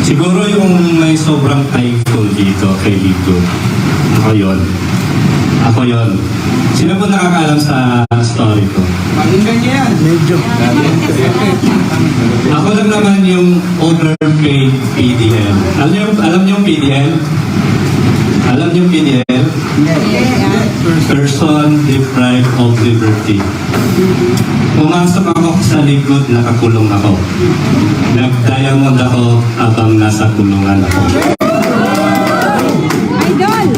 Siguro yung may sobrang thankful dito kay Lito. Ako yun. Ako yun. Sino po nakakaalam sa story ko? Pakinggan niya yan. Medyo. Ako lang naman yung overpaid PDL. Alam niyo yung PDL? Alam niyo yung PDL? Person deprived of liberty. Pumasok ako sa likod, nakakulong ako. Nag-diamond ako habang nasa kulungan ako.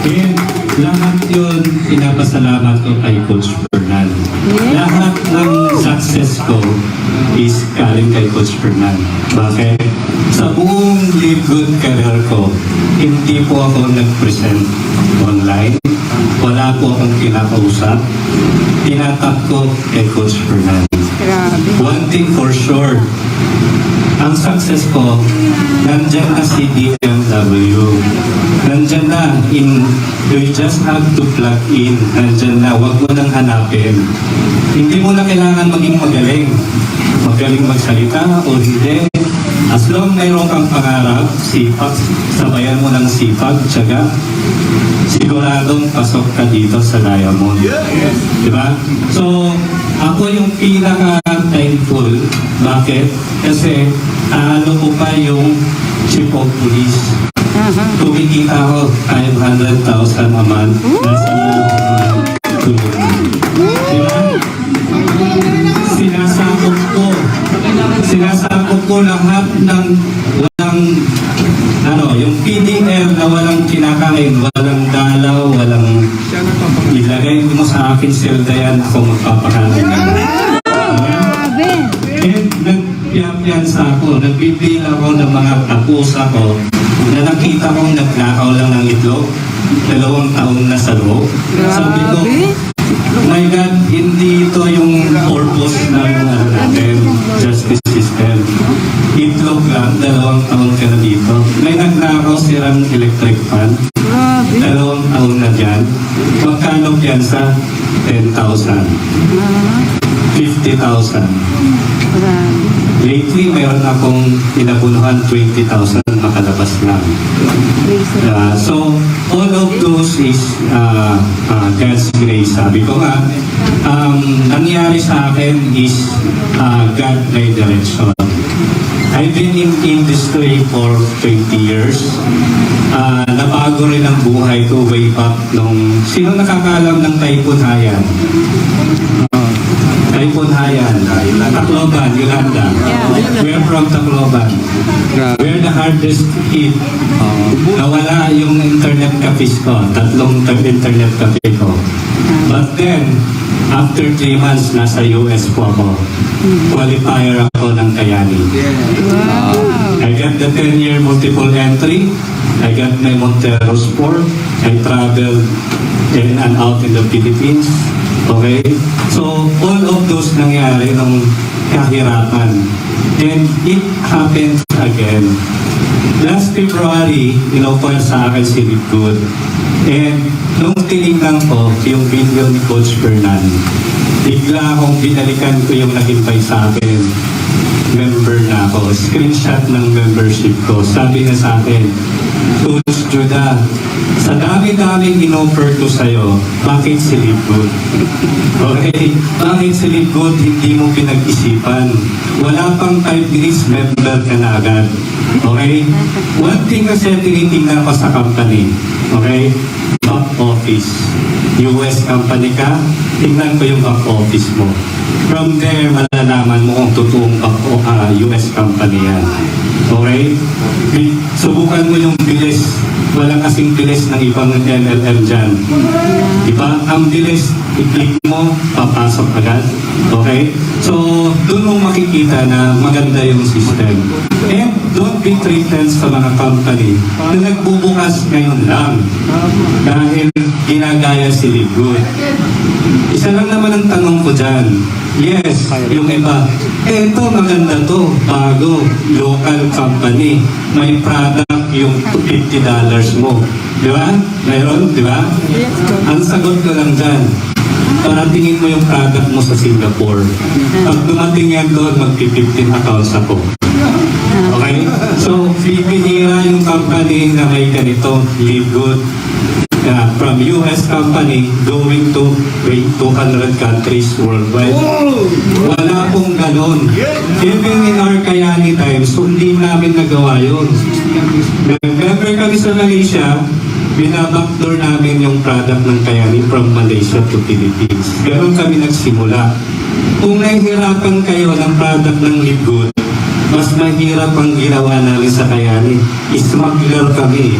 And lahat yun, pinapasalamat ko kay Coach Fernan. Lahat ng success ko is galing kay Coach Fernan. Bakit? Sa buong live good career ko, hindi po ako nag-present online. Wala po akong kinakausap. Tinatap ko kay Coach Fernan. One thing for sure, ang success ko, nandyan na si DMW. Nandyan na, you just have to plug in. Nandyan na, wag mo nang hanapin. Hindi mo na kailangan maging magaling. Magaling magsalita o hindi. As long mayroon kang pangarap, sipag, sabayan mo ng sipag, tiyaga, siguradong pasok ka dito sa Diamond. Diba? So, ako yung pinaka-thankful. Bakit? Kasi, ko pa yung chief of police. Kumikita ako 500,000 a month. Nasa tulong. Diba? Sinasakop ko lahat ng walang yung PDL na walang kinakain, walang dalaw, walang ilagay mo sa akin silda yan, ako magpapakain. And nagpiyansa ako, nagbibil ako ng mga kapusa ko na nakita kong nagnakaw lang ng itlog, 2 taon na sa loob. Sabi ko, my God, hindi ito yung purpose ng natin, justice system. Itlog lang, 2 taon ka na dito. May nagnakaw sirang electric fan, 2 taon na dyan. Magkano piyansa? 10,000. 50,000. Lately, mayroon akong inabunuhan 20,000 makalabas lang. So, all of those is God's grace. Sabi ko nga, nangyari sa akin is God by direction. I've been in industry for 20 years. Nabago rin ang buhay ko way back nung... Sino nakakaalam ng Typhoon Haiyan? Typhoon Haiyan, Tacloban, Yolanda. We're from Tacloban. We're the hardest hit. Nawala yung internet cafes ko. 3 internet cafe ko. But then, after 3 months, nasa US po ako. Qualifier ako ng Kayani. I got the 10-year multiple entry. I got my Montero Sport. I traveled in and out in the Philippines. Okay? So, all of those nangyari ng kahirapan. And it happened again. Last February, in-offer sa akin si Good. And nung tinignan ko yung video ni Coach Fernan, bigla akong binalikan ko yung naghintay sa akin. Member na ako. Screenshot ng membership ko. Sabi na sa akin, Coach Judah, sa dami-daming in-offer ko sa'yo, bakit si Good? Okay? Bakit si Good hindi mo pinag-isipan? Wala pang 5 minutes, member ka na agad. Okay? One thing kasi tinitingnan ko sa company. Okay? Back office. US company ka, tingnan ko yung back office mo. From there, malalaman mo kung totoong US company yan. Okay? Subukan mo yung bilis. Walang kasing bilis ng ibang MLM dyan. Diba? Ang bilis, i-click mo, papasok agad. Okay? So, doon mo makikita na maganda yung system. And don't be threatened sa mga company na nagbubukas ngayon lang dahil ginagaya si Good. Isa lang naman ang tanong ko dyan. Yes, yung iba, eto maganda to, bago, local company, may product yung $50 mo. Di ba? Mayroon, di ba? Ang sagot ko lang dyan, paratingin mo yung product mo sa Singapore. Pag dumating yan doon, mag-15 accounts ako. Okay? Okay? So, bibihira yung company na may ganito, Live Good. From US company going to 200 countries worldwide. Wala pong ganon. Even in our Kayani times, hindi namin nagawa yun. Nag-member kami sa Malaysia, binabackdoor namin yung product ng Kayani from Malaysia to Philippines. Ganon kami nagsimula. Kung nahihirapan kayo ng product ng Live Good, mas mahirap ang ginawa namin sa Kayani. Smuggler kami.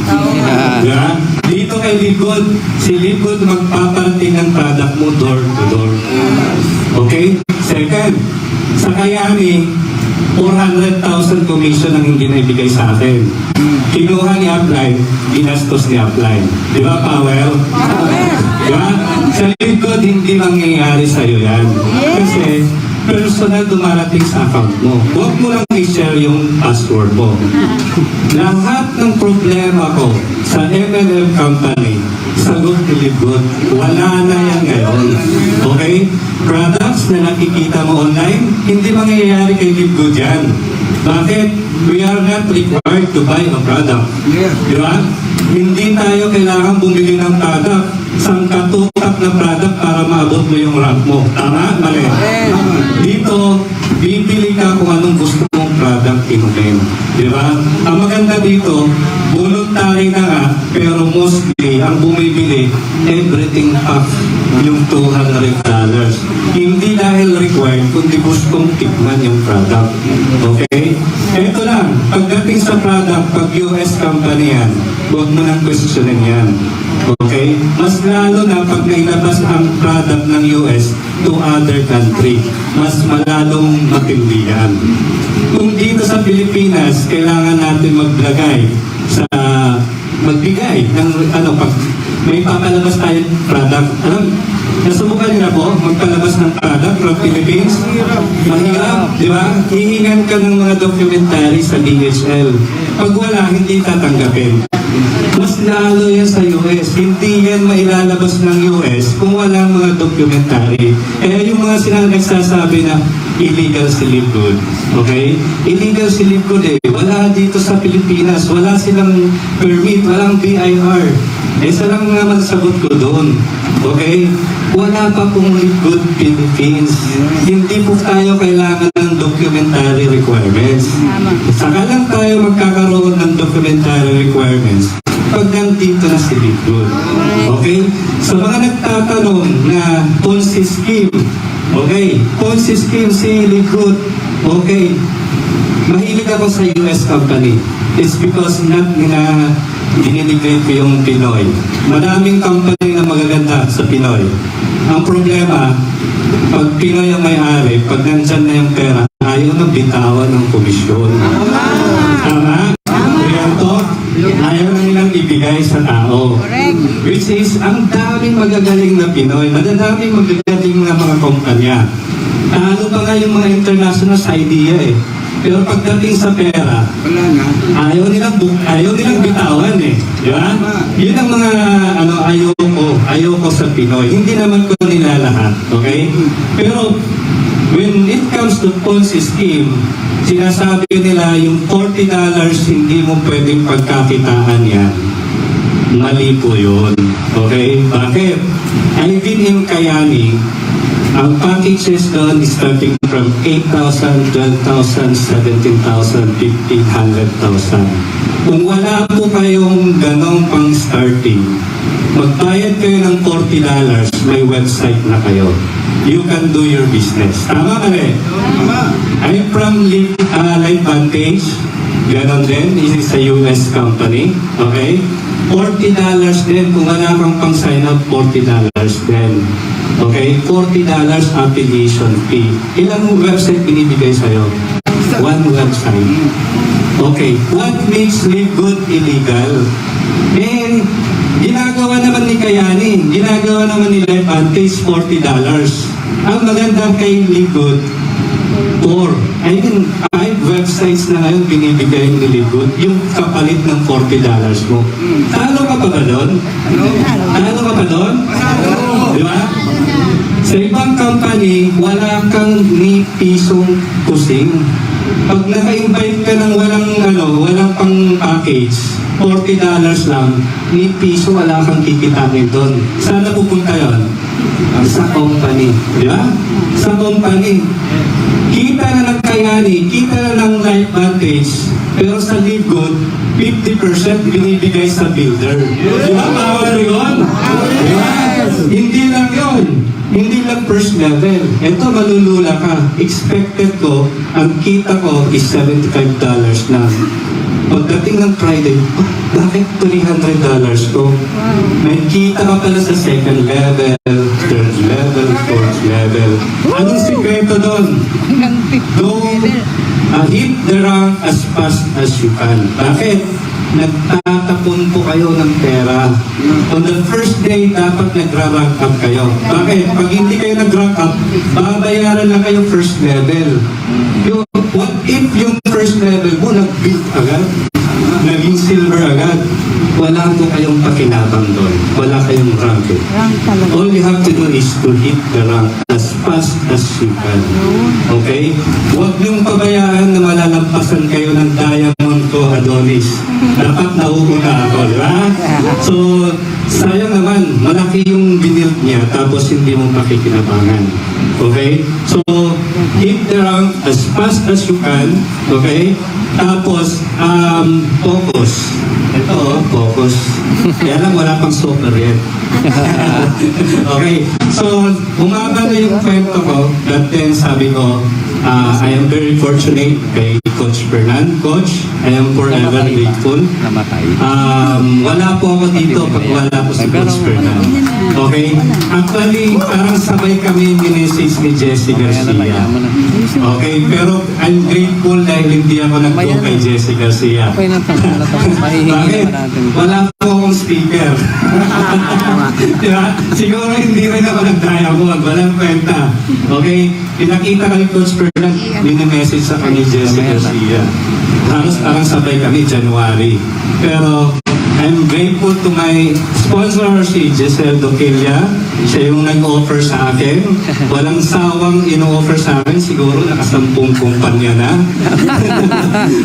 Yeah. Dito kay Live Good, si Live Good magpaparating ng product mo door to door. Okay? Second, sa Kayani, 400,000 commission ang hindi naibigay sa akin. Kinuha ni Upline, ginastos ni Upline. Di ba, Powell? Diba? Sa Live Good, hindi mangyayari sa'yo yan. Kasi, personal dumarating sa account mo. Huwag mo lang i-share yung password mo. Lahat ng problema ko sa MLM company, sagot ni Live Good, wala na yan ngayon. Okay? Products na nakikita mo online, hindi mangyayari kay Live Good yan. Bakit? We are not required to buy a product. Di ba? Hindi tayo kailangan bumili ng product. Sangkatutak na product para maabot mo yung rank mo. Tama? Mali. Dito, bibili ka kung anong gusto mong product inumin. Di ba? Ang maganda dito, voluntary na nga, pero mostly, ang bumibili, everything up yung $200. Hindi dahil required, kundi gustong tikman yung product. Okay? Ito lang, pagdating sa product, pag US company yan, huwag mo nang questionin yan. Okay? Mas lalo na pag nailabas ang product ng US to other country, mas malalong matindi yan. Kung dito sa Pilipinas, kailangan natin magbigay ng pag may papalabas tayo product. Nasubukan niyo na po magpalabas ng product from Philippines? Mahirap, di ba? Hihingan ka ng mga documentary sa DHL. Pag wala, hindi tatanggapin. Mas lalo yan sa US. Hindi yan mailalabas ng US kung walang mga documentary. Yung mga nagsasabi na illegal si Live Good. Okay? Illegal si Live Good Wala dito sa Pilipinas. Wala silang permit. Walang BIR. Isa lang naman sagot ko doon. Okay? Wala pa pong Live Good Philippines. Hindi po tayo kailangan ng documentary requirements. Saka lang tayo magkakaroon ng documentary requirements pag nandito na si Live Good. Okay? Sa mga nagtatanong na Ponzi scheme, okay, Ponzi scheme si Live Good, okay, mahilig ako sa US company. It's because diniligrate ko yung Pinoy. Madaming company na magaganda sa Pinoy. Ang problema, pag Pinoy ang may-ari, pag nandyan na yung pera, ayaw na bitawan ng komisyon. Tama? Real talk? Ayaw na nilang ibigay sa tao. Which is, ang daming magagaling na Pinoy, madaming magagaling na mga kumpanya. Talo pa nga yung mga international sa idea Pero pagdating sa pera, ayaw nilang bitawan Di ba? Yun ang mga ayoko sa Pinoy. Hindi naman ko nilalahat. Okay? Pero when it comes to Ponzi scheme, sinasabi nila yung $40 hindi mo pwedeng pagkakitaan yan. Mali po yun. Okay? Bakit? I've been in Kayani. Ang packages doon is starting from 8,000, 12,000, 17,000, 15,000, 100,000. Kung wala po kayong ganong pang starting, magbayad kayo ng $40, may website na kayo. You can do your business. Tama ka rin? I'm from Live Vantage. Ganon din. This is a US company. Okay? $40 din. Kung wala kang pang sign up, $40 din. Okay? $40 application fee. Ilang website binibigay sa'yo? One website. Okay. What makes Live Good illegal? Ginagawa naman ni Kayani. Ginagawa naman ni Live Vantage $40. Ang maganda kay Live Good, 5 websites na ngayon binibigay ni Live Good yung kapalit ng $40 mo. Talo ka pa ba doon? Talo ka pa doon? Di ba? Sa ibang company, wala kang ni pisong kusing. Pag naka-invite ka ng walang pang package, $40 lang, ni piso wala kang kikitain doon. Saan na pupunta yun? Sa company. Di ba? Sa company. Kita na ng kayani, kita na ng advantage, pero sa live good, 50% binibigay sa builder. Di ba? Power yun? Yes. Hindi lang yun. Hindi lang first level. Ito, malulula ka. Expected ko, ang kita ko is $75 na. Pagdating ng Friday, bakit $300 ko? May kita ka pala sa second level, third level, fourth level. Anong sikreto doon? Don't hit the rank as fast as you can. Bakit? Nagtatapon po kayo ng pera. On the first day, dapat nagra-rank up kayo. Bakit? Pag hindi kayo nag-rank up, babayaran lang kayo first level. What if yung first level mo nag-build agad? Naging silver agad? Wala po kayong pakinabang doon. Wala kayong rank. All you have to do is to hit the rank as fast as you can. Okay? Huwag niyong pabayaan na malalampasan kayo ng diamond ko, Adonis. Dapat nauuna ako, di ba? So, sayang naman, malaki yung binild niya, tapos hindi mo pakikinabangan. Okay? So, hit the rank as fast as you can. Okay? Tapos, focus. Ito, focus. Kaya lang, wala pang super yet. Okay. So, umaba na yung kwento ko. That then, sabi ko, I am very fortunate kay Coach Fernan. Coach, I am forever grateful. Wala po ako dito pag wala po si Coach Fernan. Okay? Actually, parang sabay kami mini-message ni Jessie Garcia. Okay? Pero I'm grateful dahil hindi ako nag-go kay Jessie Garcia. Bakit? Wala po akong speaker. Diba? Siguro hindi rin ako nag-diamond. Walang kwenta. Okay? Pinakita kami Coach Fernan, mini-message sa kanya Jessie Garcia. Halos parang sabay kami January. Pero I'm grateful to my sponsor, si Giselle Doquilla. Siya yung nag-offer sa akin. Walang sawang in-offer sa akin. Siguro nakasampung kumpanya na.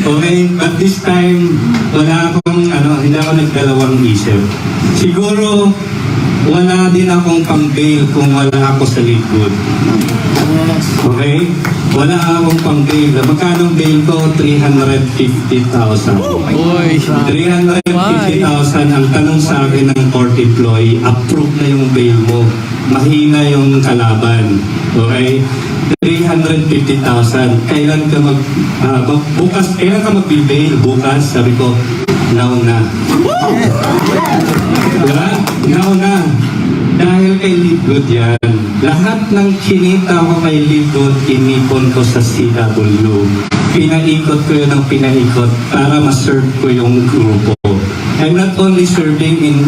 Okay? But this time, wala akong, hindi ako nagdalawang isip. Siguro, wala din akong pang-bail kung wala ako sa likod. Okay? Wala akong pang-bail. Magkano bail ko? 350,000. 350,000. Ang tanong sa akin ng court employee, approve na yung bail mo. Mahina yung kalaban. Okay? 350,000. Kailan ka kailan ka mag-bail? Bukas? Sabi ko, now na. Diba? Now na. Dahil kay Livegood yan, lahat ng kinita ko kay Livegood, inipon ko sa CW. Pinaikot ko yun ng pinaikot para ma-serve ko yung grupo. I'm not only serving in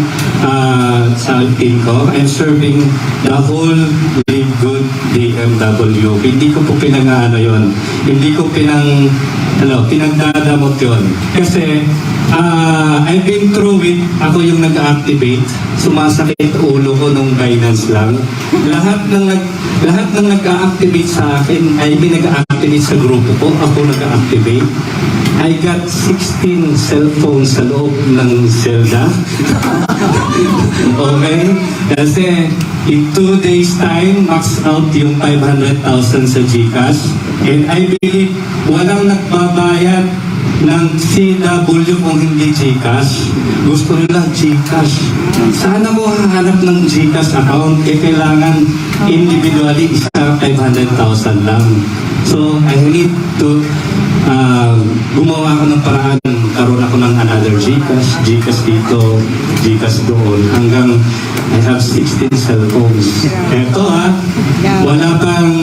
sa team ko, I'm serving the whole Livegood DMW. Hindi ko po pinag-ano yun. Hindi ko pinagdadamot yun. Kasi I've been through it. Ako yung nag-activate. Sumasakit ulo ko nung Binance lang. Lahat ng nag-activate sa akin ay nag-activate sa grupo ko. Ako nag-activate. I got 16 cellphones sa loob ng Zelda. Okay? Kasi in 2 days time, max out yung 500,000 sa GCash. And I believe walang nagbabayad ng CW kung hindi GCash. Gusto nila GCash. Sana mo hahanap ng GCash account kailangan individually isa 500,000 lang. So I need to gumawa ako ng paraan. Karoon ako ng another GCash dito, GCash doon, hanggang I have 16 cellphones. Eto wala pang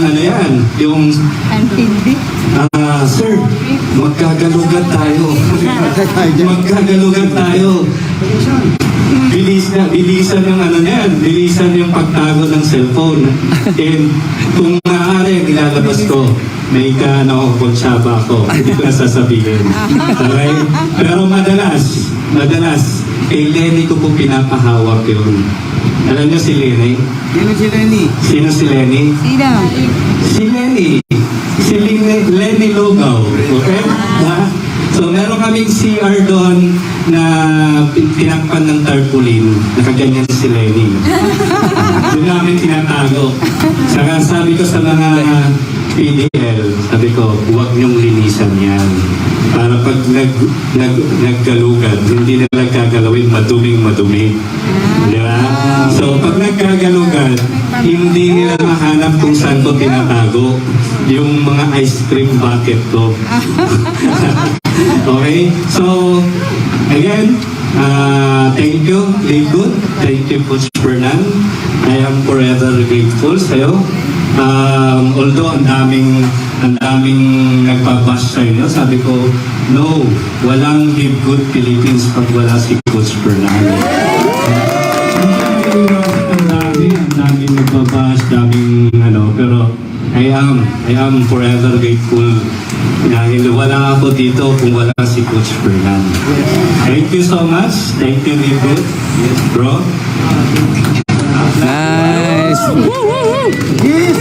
yung sir, magkagalugan tayo. Magkagalugan tayo. Bilisan yung bilisan yung pagtago ng cellphone. And kung maaari, ilalabas ko, may kutsaba ako. Hindi ko nasasabihin. Okay? Pero madalas, kay Lenny ko po pinapahawak yun. Alam niyo si Lenny? Sino si Lenny? Sino si Lenny? Sino? Si Lenny. si Lenny Lugaw. Okay? Ha? So meron kaming CR doon na tinakpan ng tarpaulin. Nakaganyan si Lenny. Doon namin tinatago. Saka sabi ko sa mga PDL, sabi ko, huwag niyong linisan yan. Para pag naggalugad, hindi nila gagalawin maduming-madumi. Di ba? So pag naggagalugad, hindi nila mahanap kung saan ko tinatago yung mga ice cream bucket ko. Okay? So, again, thank you, Likud. Thank you, Coach Fernan. I am forever grateful sa'yo. Although ang daming nagbabash sa inyo, sabi ko, no, walang Live Good Philippines pag wala si Coach Fernan. Ang daming nagbabash, pero I am forever grateful dahil wala ako dito kung wala si Coach Fernan. Thank you so much. Thank you, Likud. Yes, bro. Nice. Yes,